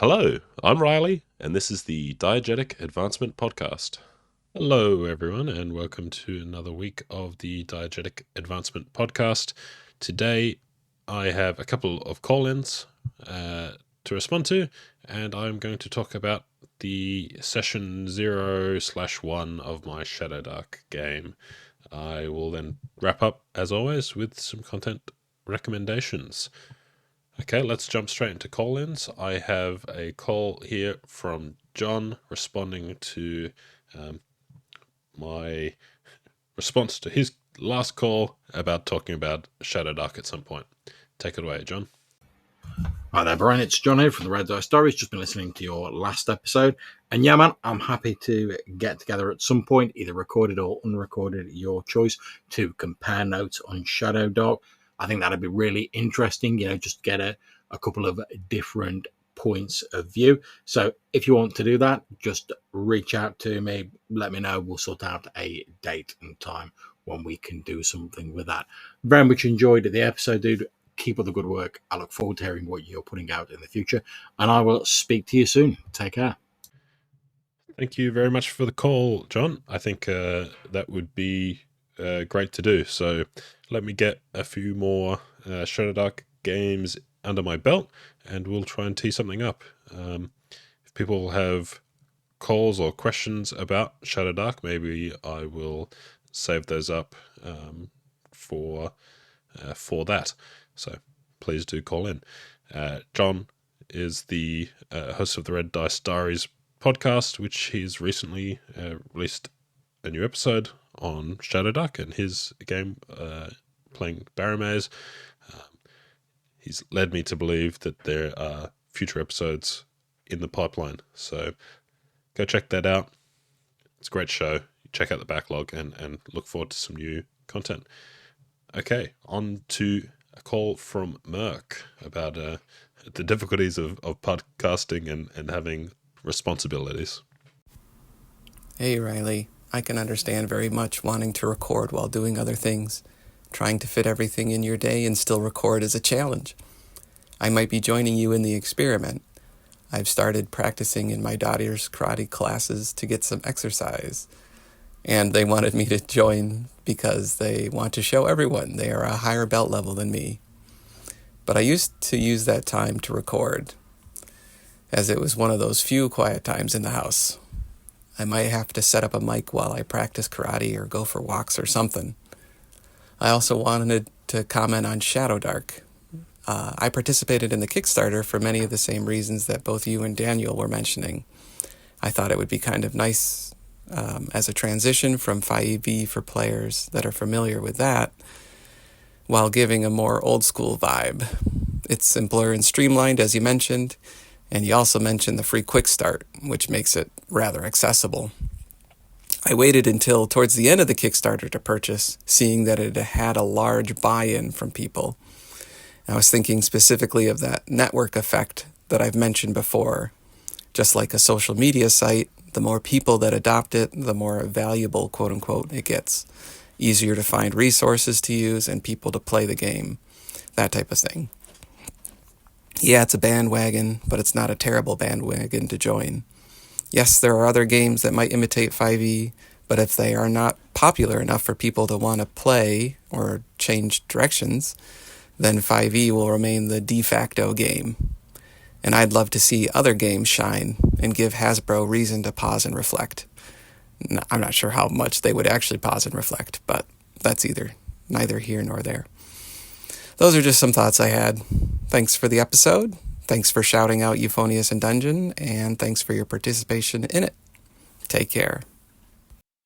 Hello, I'm Riley, and this is the Diegetic Advancement Podcast. Hello, everyone, and welcome to another week of the Diegetic Advancement Podcast. Today, I have a couple of call-ins to respond to, and I'm going to talk about the session 0/1 of my Shadowdark game. I will then wrap up, as always, with some content recommendations. Okay, let's jump straight into call-ins. I have a call here from John responding to my response to his last call about talking about Shadowdark at some point. Take it away, John. Hi there, Brian. It's John here from the Red Diaries. Just been listening to your last episode. And yeah, man, I'm happy to get together at some point, either recorded or unrecorded, your choice, to compare notes on Shadowdark. I think that'd be really interesting, just get a couple of different points of view. So if you want to do that, just reach out to me, let me know. We'll sort out a date and time when we can do something with that. Very much enjoyed the episode, dude. Keep up the good work. I look forward to hearing what you're putting out in the future, and I will speak to you soon. Take care. Thank you very much for the call, John. I think that would be great to do. So let me get a few more Shadowdark games under my belt, and we'll try and tee something up. If people have calls or questions about Shadowdark, maybe I will save those up for that. So please do call in. John is the host of the Red Diaries podcast, which he's recently released a new episode on Shadowdark and his game playing Barrowmaze. He's led me to believe that there are future episodes in the pipeline. So go check that out. It's a great show. Check out the backlog and look forward to some new content. Okay, on to a call from Mirke about the difficulties of podcasting and having responsibilities. Hey, Riley. I can understand very much wanting to record while doing other things. Trying to fit everything in your day and still record is a challenge. I might be joining you in the experiment. I've started practicing in my daughter's karate classes to get some exercise. And they wanted me to join because they want to show everyone they are a higher belt level than me. But I used to use that time to record, as it was one of those few quiet times in the house. I might have to set up a mic while I practice karate or go for walks or something. I also wanted to comment on Shadowdark. I participated in the Kickstarter for many of the same reasons that both you and Daniel were mentioning. I thought it would be kind of nice as a transition from 5e for players that are familiar with that, while giving a more old-school vibe. It's simpler and streamlined, as you mentioned, and you also mentioned the free quick start, which makes it rather accessible. I waited until towards the end of the Kickstarter to purchase, seeing that it had a large buy-in from people. I was thinking specifically of that network effect that I've mentioned before. Just like a social media site, the more people that adopt it, the more valuable, quote-unquote, it gets. Easier to find resources to use and people to play the game. That type of thing. Yeah, it's a bandwagon, but it's not a terrible bandwagon to join. Yes, there are other games that might imitate 5e, but if they are not popular enough for people to want to play or change directions, then 5e will remain the de facto game. And I'd love to see other games shine and give Hasbro reason to pause and reflect. I'm not sure how much they would actually pause and reflect, but that's neither here nor there. Those are just some thoughts I had. Thanks for the episode. Thanks for shouting out Euphonious and Dungeon, and thanks for your participation in it. Take care.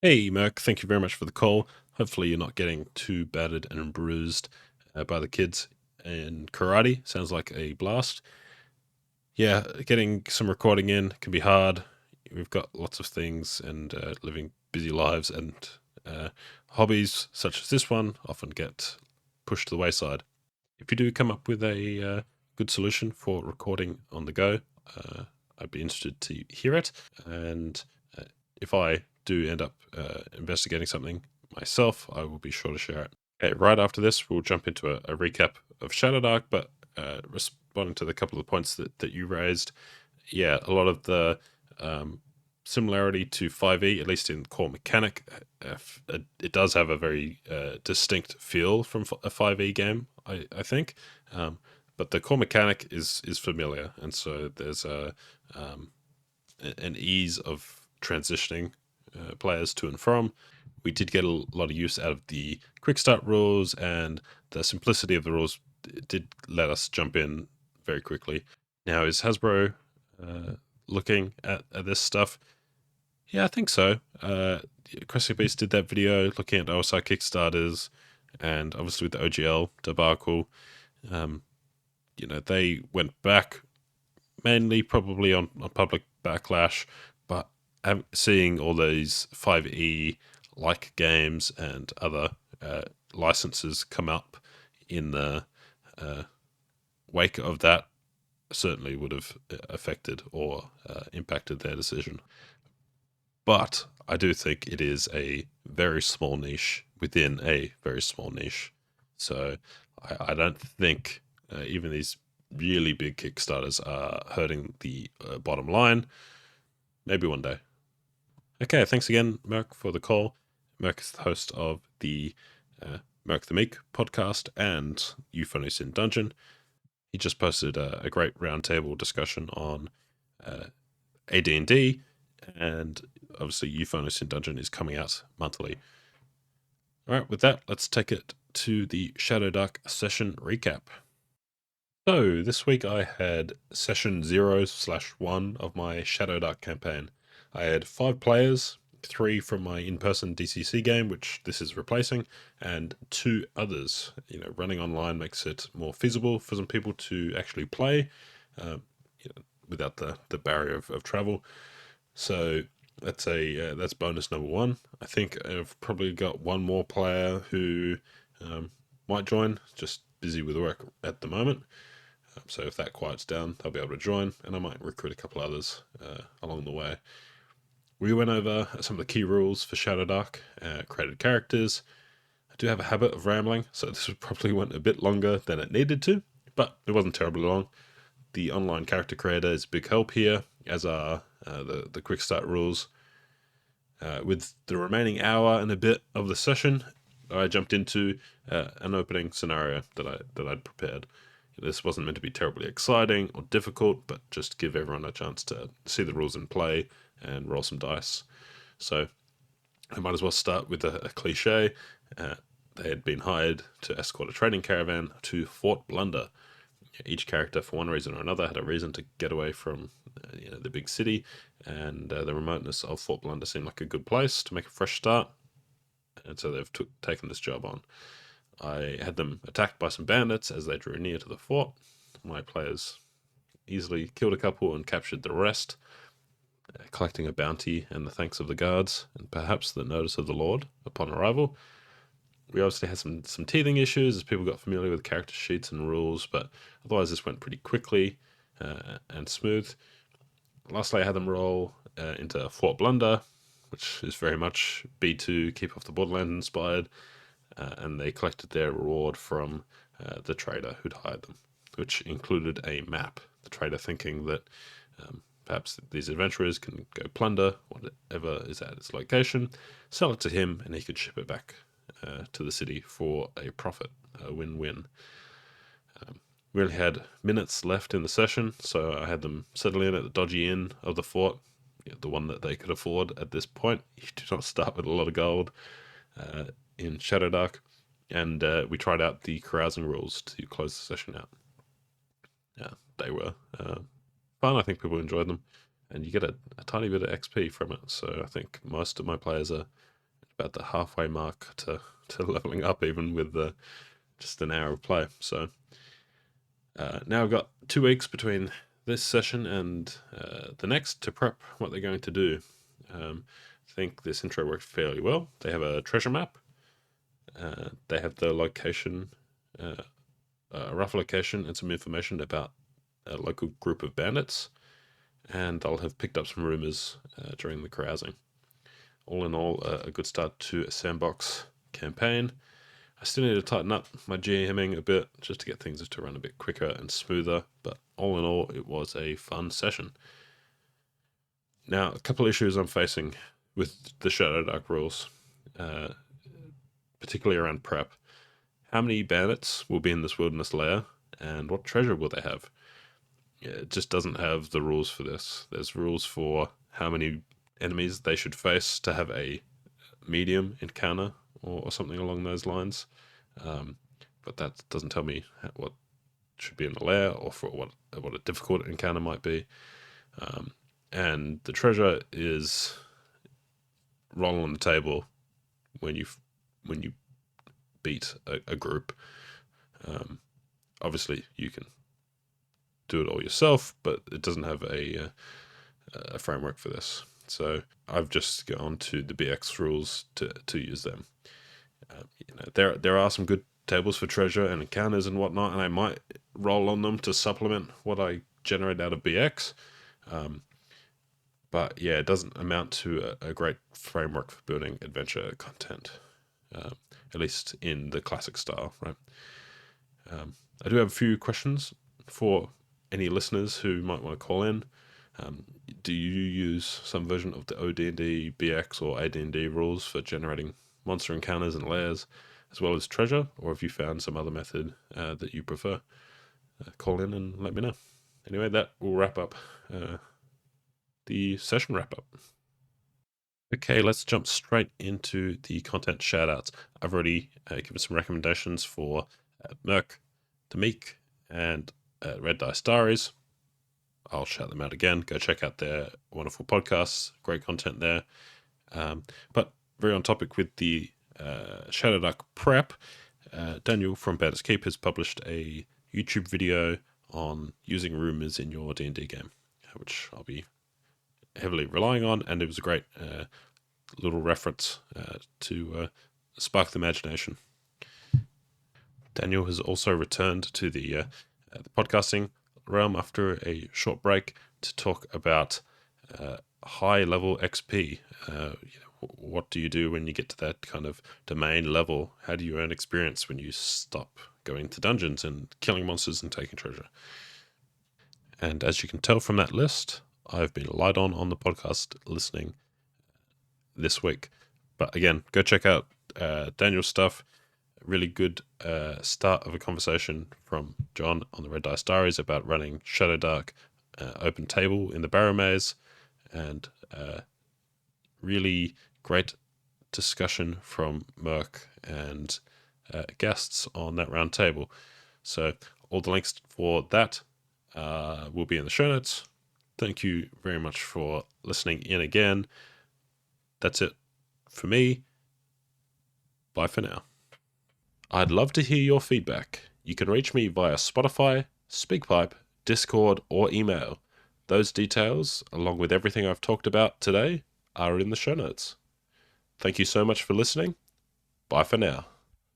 Hey, Mirke, thank you very much for the call. Hopefully you're not getting too battered and bruised by the kids in karate. Sounds like a blast. Yeah, getting some recording in can be hard. We've got lots of things and living busy lives, and hobbies such as this one often get pushed to the wayside. If you do come up with a good solution for recording on the go, I'd be interested to hear it. And if I do end up investigating something myself, I will be sure to share it. Okay, right after this, we'll jump into a recap of Shadowdark, but responding to the couple of points that you raised yeah, a lot of the similarity to 5e, at least in core mechanic. It does have a very distinct feel from a 5e game, I think. But the core mechanic is familiar, and so there's an ease of transitioning players to and from. We did get a lot of use out of the quick start rules, and the simplicity of the rules did let us jump in very quickly. Now, is Hasbro looking at this stuff? Yeah, I think so. Crescent Beast did that video looking at OSI Kickstarters, and obviously with the OGL debacle, they went back mainly probably on public backlash, but seeing all these 5e like games and other licenses come up in the wake of that certainly would have affected or impacted their decision. But I do think it is a very small niche within a very small niche. So I don't think even these really big Kickstarters are hurting the bottom line. Maybe one day. Okay, thanks again, Mirke, for the call. Mirke is the host of the Mirke the Meek podcast and Euphonious in Dungeon. He just posted a great roundtable discussion on AD&D, and obviously Euphonious in Dungeon is coming out monthly. All right, with that, let's take it to the Shadowdark session recap. So this week I had session 0/1 of my Shadowdark campaign. I had 5 players, 3 from my in-person DCC game, which this is replacing, and 2 others. Running online makes it more feasible for some people to actually play without the barrier of travel. So that's bonus number 1. I think I've probably got one more player who might join, just busy with work at the moment. So if that quiets down, they'll be able to join, and I might recruit a couple others along the way. We went over some of the key rules for Shadowdark, created characters. I do have a habit of rambling, so this probably went a bit longer than it needed to, but it wasn't terribly long. The online character creator is a big help here, as are the quick start rules. With the remaining hour and a bit of the session, I jumped into an opening scenario that I'd prepared. This wasn't meant to be terribly exciting or difficult, but just give everyone a chance to see the rules in play and roll some dice. So I might as well start with a cliche. They had been hired to escort a trading caravan to Fort Blunder. Each character, for one reason or another, had a reason to get away from the big city, and the remoteness of Fort Blunder seemed like a good place to make a fresh start, and so they've taken this job on. I had them attacked by some bandits as they drew near to the fort. My players easily killed a couple and captured the rest, collecting a bounty and the thanks of the guards, and perhaps the notice of the Lord upon arrival. We obviously had some teething issues as people got familiar with character sheets and rules, but otherwise this went pretty quickly and smooth. Lastly, I had them roll into Fort Blunder, which is very much B2 Keep Off the Borderlands inspired, and they collected their reward from the trader who'd hired them, which included a map. The trader thinking that perhaps these adventurers can go plunder whatever is at its location, sell it to him, and he could ship it back to the city for a profit, a win-win. We only had minutes left in the session, so I had them settle in at the dodgy inn of the fort, the one that they could afford at this point. You do not start with a lot of gold in Shadowdark, and we tried out the carousing rules to close the session out. They were fun. I think people enjoyed them, and you get a tiny bit of XP from it. So I think most of my players are about the halfway mark to leveling up, even with just an hour of play. So now I've got 2 weeks between this session and the next to prep what they're going to do. I think this intro worked fairly well. They have a treasure map. They have the location, a rough location, and some information about a local group of bandits, and they'll have picked up some rumors during the carousing. All in all, a good start to a sandbox campaign. I still need to tighten up my GMing a bit just to get things to run a bit quicker and smoother, but all in all, it was a fun session. Now, a couple of issues I'm facing with the Shadowdark rules, particularly around prep. How many bandits will be in this wilderness lair, and what treasure will they have? It just doesn't have the rules for this. There's rules for how many enemies they should face to have a medium encounter or something along those lines. But that doesn't tell me what should be in the lair or for what a difficult encounter might be. And the treasure is roll on the table when you beat a group. Obviously, you can do it all yourself, but it doesn't have a framework for this. So I've just gone to the BX rules to use them. There are some good tables for treasure and encounters and whatnot, and I might roll on them to supplement what I generate out of BX. But yeah, it doesn't amount to a great framework for building adventure content, at least in the classic style, right? I do have a few questions for any listeners who might want to call in. Do you use some version of the OD&D BX or AD&D rules for generating monster encounters and lairs, as well as treasure, or have you found some other method that you prefer? Call in and let me know. Anyway, that will wrap up the session wrap-up. Okay, let's jump straight into the content shoutouts. I've already given some recommendations for Mirke, the Meek, and Red Dice Diaries. I'll shout them out again. Go check out their wonderful podcasts. Great content there. But very on topic with the Shadowdark prep, Daniel from Bandits Keep has published a YouTube video on using rumors in your D&D game, which I'll be heavily relying on, and it was a great little reference to spark the imagination. Daniel has also returned to the podcasting realm after a short break to talk about high level XP. What do you do when you get to that kind of domain level? How do you earn experience when you stop going to dungeons and killing monsters and taking treasure? And as you can tell from that list, I've been light on the podcast listening this week. But again, go check out Daniel's stuff. Really good start of a conversation from John on the Red Dice Diaries about running Shadowdark open table in the Barrow Maze, and really great discussion from Mirke and guests on that round table. So all the links for that will be in the show notes. Thank you very much for listening in again. That's it for me. Bye for now. I'd love to hear your feedback. You can reach me via Spotify, SpeakPipe, Discord, or email. Those details, along with everything I've talked about today, are in the show notes. Thank you so much for listening. Bye for now.